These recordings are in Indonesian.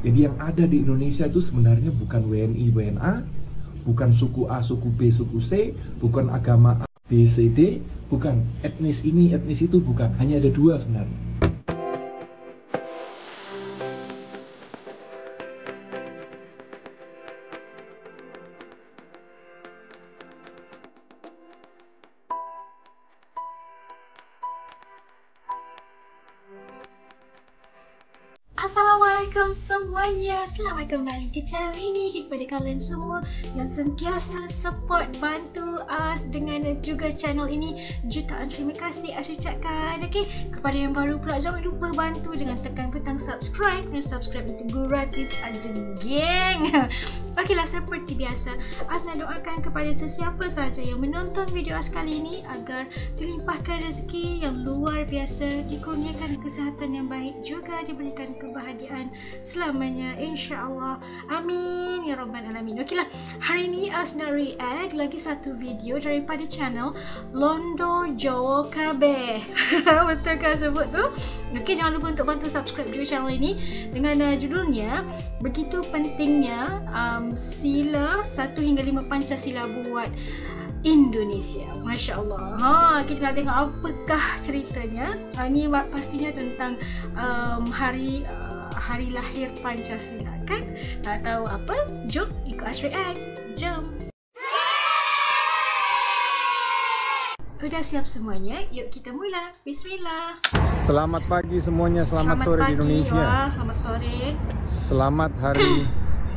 Jadi yang ada di Indonesia itu sebenarnya bukan WNI, WNA, bukan suku A, suku B, suku C, bukan agama A, B, C, D, bukan etnis ini, etnis itu, bukan. Hanya ada dua sebenarnya. Assalamualaikum semuanya, selamat kembali ke channel ini. Kepada kalian semua yang sentiasa support, bantu us dengan juga channel ini, jutaan terima kasih saya ucapkan. Okay, kepada yang baru pula jangan lupa bantu dengan tekan butang subscribe. Dan subscribe itu gratis aja, geng. Okeylah, seperti biasa, As nak doakan kepada sesiapa sahaja yang menonton video As kali ini agar dilimpahkan rezeki yang luar biasa, dikurniakan kesihatan yang baik, juga diberikan kebahagiaan selamanya, insya-Allah. Amin ya rabbal alamin. Okeylah, hari ini As nak react lagi satu video daripada channel Londo Jawa Kabeh. Betul kan sebut tu? Okey, jangan lupa untuk bantu subscribe juga channel ini dengan judulnya Begitu Pentingnya Sila 1 hingga 5 Pancasila buat Indonesia. Masya Allah. Kita nak tengok apakah ceritanya. Ini pastinya tentang hari lahir Pancasila kan? Tak tahu apa? Jom ikut As react. Jom. Udah siap semuanya? Yuk kita mula. Bismillah. Selamat pagi semuanya, selamat sore pagi, di Indonesia. Wah, selamat sore. Selamat hari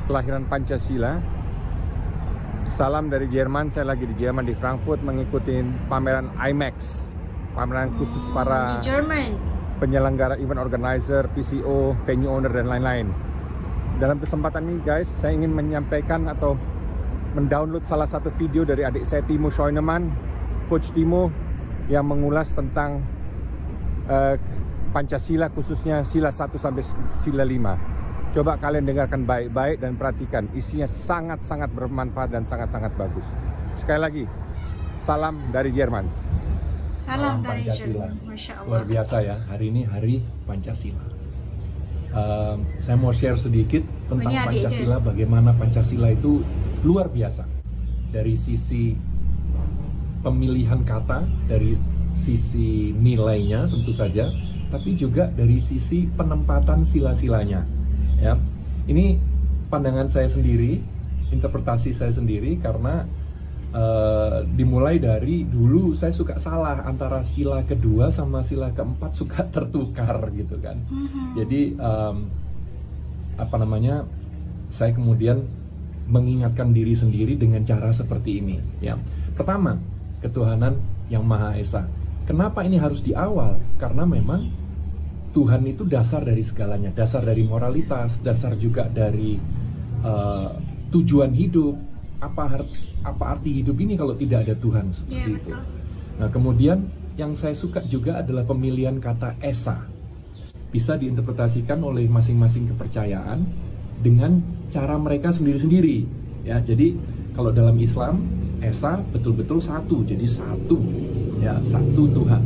kelahiran Pancasila. Salam dari Jerman, saya lagi di Jerman di Frankfurt mengikuti pameran IMAX, pameran khusus para di Jerman, penyelenggara, event organizer, PCO, venue owner dan lain-lain. Dalam kesempatan ini guys, saya ingin menyampaikan atau mendownload salah satu video dari adik saya Timo Scheunemann, Coach Timo, yang mengulas tentang Pancasila, khususnya sila 1 sampai sila 5. Coba kalian dengarkan baik-baik dan perhatikan, isinya sangat-sangat bermanfaat dan sangat-sangat bagus. Sekali lagi, salam dari Jerman. Salam dari Pancasila. Jerman. Masya Allah. Luar biasa ya, hari ini hari Pancasila. Saya mau share sedikit tentang Pancasila, bagaimana Pancasila itu luar biasa. Dari sisi pemilihan kata, dari sisi nilainya tentu saja, tapi juga dari sisi penempatan sila-silanya. Ya, ini pandangan saya sendiri, interpretasi saya sendiri, karena dimulai dari dulu saya suka salah antara sila kedua sama sila keempat, suka tertukar gitu kan. Jadi saya kemudian mengingatkan diri sendiri dengan cara seperti ini. Ya, pertama, ketuhanan yang Maha Esa. Kenapa ini harus di awal? Karena memang Tuhan itu dasar dari segalanya, dasar dari moralitas, dasar juga dari tujuan hidup. Apa arti hidup ini kalau tidak ada Tuhan, seperti itu. Nah, kemudian yang saya suka juga adalah pemilihan kata Esa. Bisa diinterpretasikan oleh masing-masing kepercayaan dengan cara mereka sendiri-sendiri. Ya, jadi kalau dalam Islam Esa betul-betul satu, jadi satu. Ya, satu Tuhan.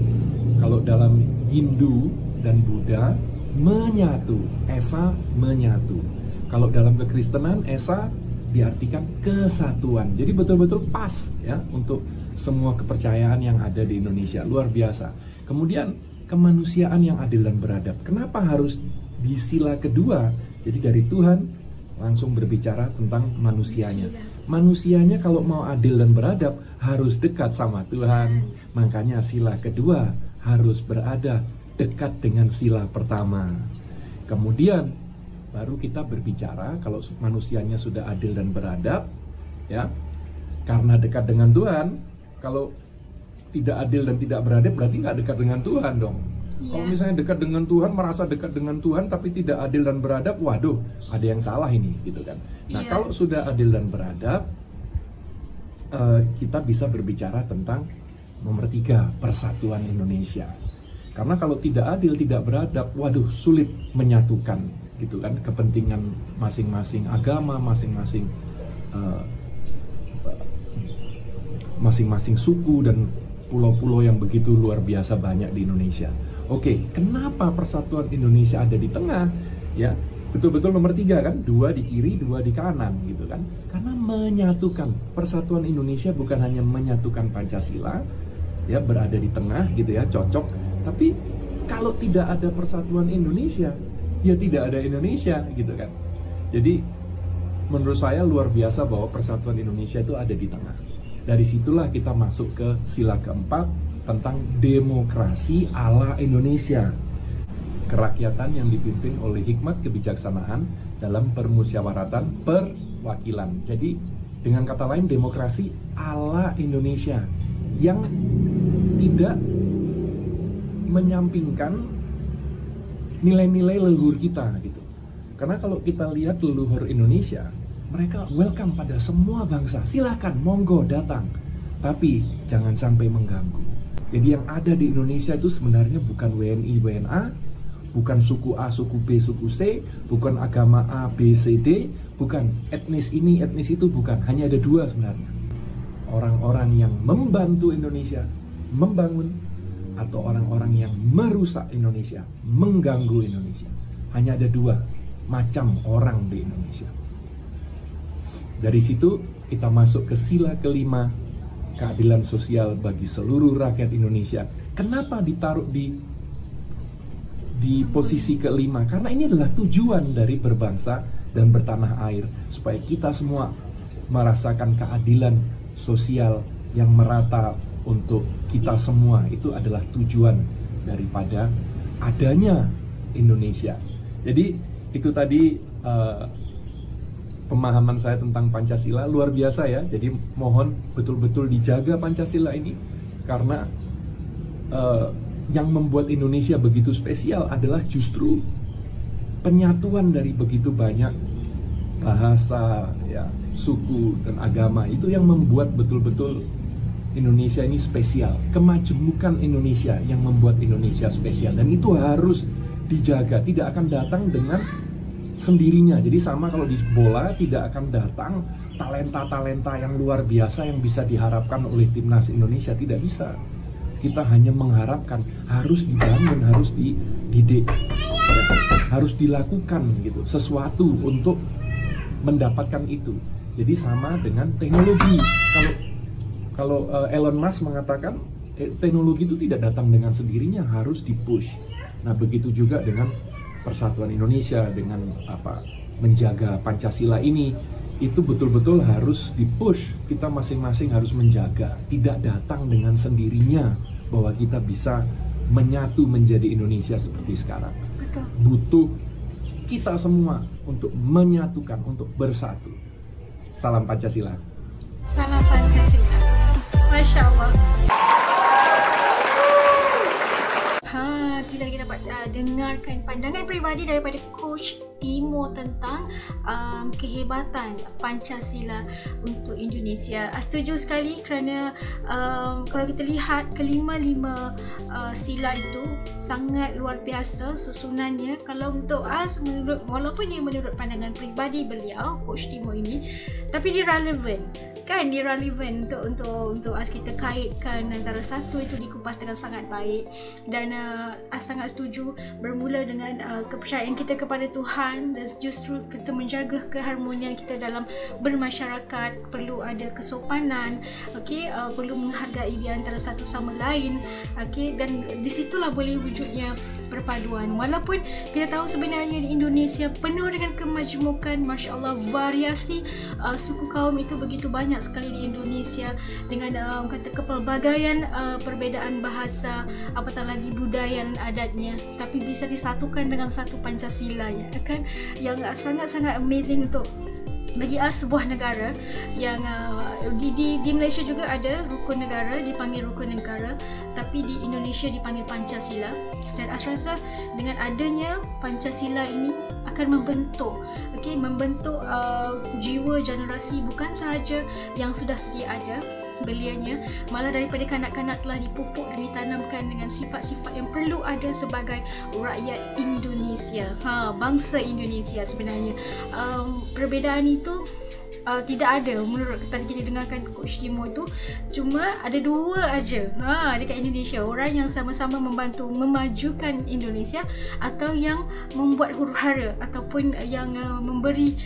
Kalau dalam Hindu dan Buddha menyatu, Esa menyatu. Kalau dalam kekristenan Esa diartikan kesatuan. Jadi betul-betul pas ya untuk semua kepercayaan yang ada di Indonesia. Luar biasa. Kemudian kemanusiaan yang adil dan beradab. Kenapa harus di sila kedua? Jadi dari Tuhan langsung berbicara tentang manusianya. Manusianya kalau mau adil dan beradab harus dekat sama Tuhan. Makanya sila kedua harus berada dekat dengan sila pertama. Kemudian baru kita berbicara kalau manusianya sudah adil dan beradab, ya. Karena dekat dengan Tuhan. Kalau tidak adil dan tidak beradab berarti nggak dekat dengan Tuhan dong. Kalau misalnya dekat dengan Tuhan, merasa dekat dengan Tuhan tapi tidak adil dan beradab, waduh, ada yang salah ini, gitu kan. Nah, kalau sudah adil dan beradab, kita bisa berbicara tentang nomor 3, persatuan Indonesia. Karena kalau tidak adil, tidak beradab, waduh, sulit menyatukan, gitu kan, kepentingan masing-masing agama, masing-masing suku dan pulau-pulau yang begitu luar biasa banyak di Indonesia. Oke, kenapa persatuan Indonesia ada di tengah? Ya, betul-betul nomor 3 kan, 2 di kiri, 2 di kanan gitu kan. Karena menyatukan, persatuan Indonesia bukan hanya menyatukan Pancasila, ya berada di tengah gitu ya, cocok. Tapi kalau tidak ada persatuan Indonesia, ya tidak ada Indonesia gitu kan. Jadi menurut saya luar biasa bahwa persatuan Indonesia itu ada di tengah. Dari situlah kita masuk ke sila keempat tentang demokrasi ala Indonesia. Kerakyatan yang dipimpin oleh hikmat kebijaksanaan dalam permusyawaratan perwakilan. Jadi dengan kata lain demokrasi ala Indonesia yang tidak menyampingkan nilai-nilai leluhur kita gitu. Karena kalau kita lihat leluhur Indonesia, mereka welcome pada semua bangsa. Silakan, monggo datang. Tapi jangan sampai mengganggu. Jadi yang ada di Indonesia itu sebenarnya bukan WNI, WNA, bukan suku A, suku B, suku C, bukan agama A, B, C, D, bukan etnis ini, etnis itu, bukan. Hanya ada 2 sebenarnya. Orang-orang yang membantu Indonesia membangun, atau orang-orang yang merusak Indonesia, mengganggu Indonesia. Hanya ada 2 macam orang di Indonesia. Dari situ kita masuk ke sila kelima, keadilan sosial bagi seluruh rakyat Indonesia. Kenapa ditaruh di posisi kelima? Karena ini adalah tujuan dari berbangsa dan bertanah air, supaya kita semua merasakan keadilan sosial yang merata untuk kita semua. Itu adalah tujuan daripada adanya Indonesia. Jadi itu tadi pemahaman saya tentang Pancasila, luar biasa ya. Jadi mohon betul-betul dijaga Pancasila ini, karena yang membuat Indonesia begitu spesial adalah justru penyatuan dari begitu banyak bahasa, ya, suku dan agama. Itu yang membuat betul-betul Indonesia ini spesial. Kemajemukan Indonesia yang membuat Indonesia spesial, dan itu harus dijaga. Tidak akan datang dengan sendirinya. Jadi sama kalau di bola, tidak akan datang talenta-talenta yang luar biasa yang bisa diharapkan oleh timnas Indonesia. Tidak bisa. Kita hanya mengharapkan, harus dibangun, harus dididik, ya, harus dilakukan gitu sesuatu untuk mendapatkan itu. Jadi sama dengan teknologi. Kalau Elon Musk mengatakan teknologi itu tidak datang dengan sendirinya, harus dipush. Nah begitu juga dengan persatuan Indonesia, dengan menjaga Pancasila ini, itu betul-betul harus dipush. Kita masing-masing harus menjaga, tidak datang dengan sendirinya bahwa kita bisa menyatu menjadi Indonesia seperti sekarang. Betul. Butuh kita semua untuk menyatukan, untuk bersatu. Salam Pancasila. Salam Pancasila. Masya Allah. Kita lagi dapat dengarkan pandangan peribadi daripada Coach Timo tentang kehebatan Pancasila untuk Indonesia. Setuju sekali, kerana kalau kita lihat kelima-lima sila itu sangat luar biasa susunannya. Kalau untuk menurut, walaupun dia menurut pandangan peribadi beliau, Coach Timo ini, tapi dia relevan. Kan dia relevan untuk kita kaitkan antara satu itu dikupas dengan sangat baik. Dan sangat setuju, bermula dengan kepercayaan kita kepada Tuhan, dan justru kita menjaga keharmonian kita dalam bermasyarakat, perlu ada kesopanan, perlu menghargai di antara satu sama lain, dan disitulah boleh wujudnya perpaduan. Walaupun kita tahu sebenarnya di Indonesia penuh dengan kemajemukan, Masya Allah, variasi suku kaum itu begitu banyak sekali di Indonesia, dengan kata kepelbagaian perbezaan bahasa, apatah lagi budaya dan adatnya, tapi bisa disatukan dengan satu Pancasila, ya kan, yang sangat-sangat amazing untuk bagi sebuah negara yang di Malaysia juga ada rukun negara, dipanggil rukun negara, tapi di Indonesia dipanggil Pancasila. Dan rasa dengan adanya Pancasila ini akan membentuk jiwa generasi, bukan sahaja yang sudah sedia ada belianya, malah daripada kanak-kanak telah dipupuk dan ditanamkan dengan sifat-sifat yang perlu ada sebagai rakyat Indonesia, bangsa Indonesia. Sebenarnya perbezaan itu tidak ada menurut tadi kita dengarkan Coach Timo tu. Cuma ada 2 aja dekat Indonesia, orang yang sama-sama membantu memajukan Indonesia atau yang membuat huru-hara ataupun yang memberi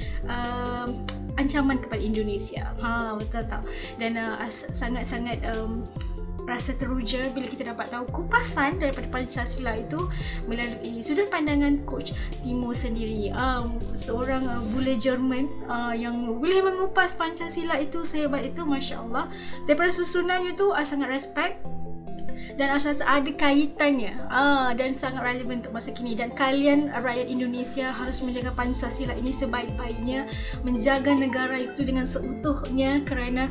ancaman kepada Indonesia. Betul tak? Dan sangat-sangat rasa teruja bila kita dapat tahu kupasan daripada Pancasila itu melalui sudut pandangan Coach Timo sendiri. Seorang bule Jerman yang boleh mengupas Pancasila itu sehebat itu, Masya Allah. Daripada susunannya tu sangat respect dan rasa ada kaitannya dan sangat relevan untuk masa kini. Dan kalian rakyat Indonesia harus menjaga Pancasila ini sebaik-baiknya, menjaga negara itu dengan seutuhnya, kerana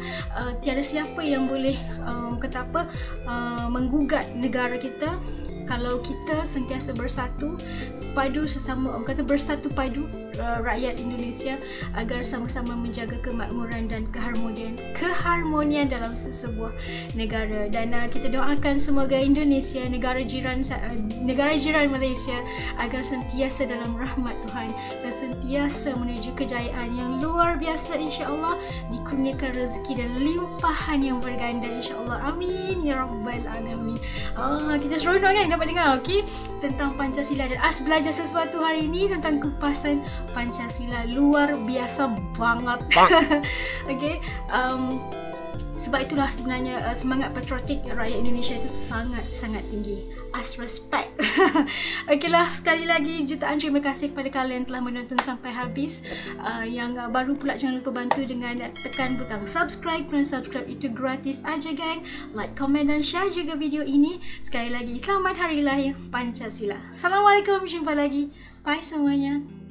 tiada siapa yang boleh menggugat negara kita kalau kita sentiasa bersatu padu sesama, bersatu padu rakyat Indonesia agar sama-sama menjaga kemakmuran dan keharmonian dalam sebuah negara. Dan kita doakan semoga Indonesia, negara jiran Malaysia, agar sentiasa dalam rahmat Tuhan dan sentiasa menuju kejayaan yang luar biasa, insya-Allah, dikurniakan rezeki dan limpahan yang berganda, insya-Allah. Amin ya rabbal alamin. Kita seronok kan dapat dengar tentang Pancasila, dan belajar sesuatu hari ini tentang kupasan Pancasila. Luar biasa banget. Sebab itulah sebenarnya semangat patriotik rakyat Indonesia itu sangat-sangat tinggi. Respect. Okeylah, sekali lagi jutaan terima kasih kepada kalian telah menonton sampai habis. Yang baru pula jangan lupa bantu dengan tekan butang subscribe. Kerana subscribe itu gratis aja, gang. Like, komen dan share juga video ini. Sekali lagi selamat Hari Lahir Pancasila. Assalamualaikum, jumpa lagi. Bye semuanya.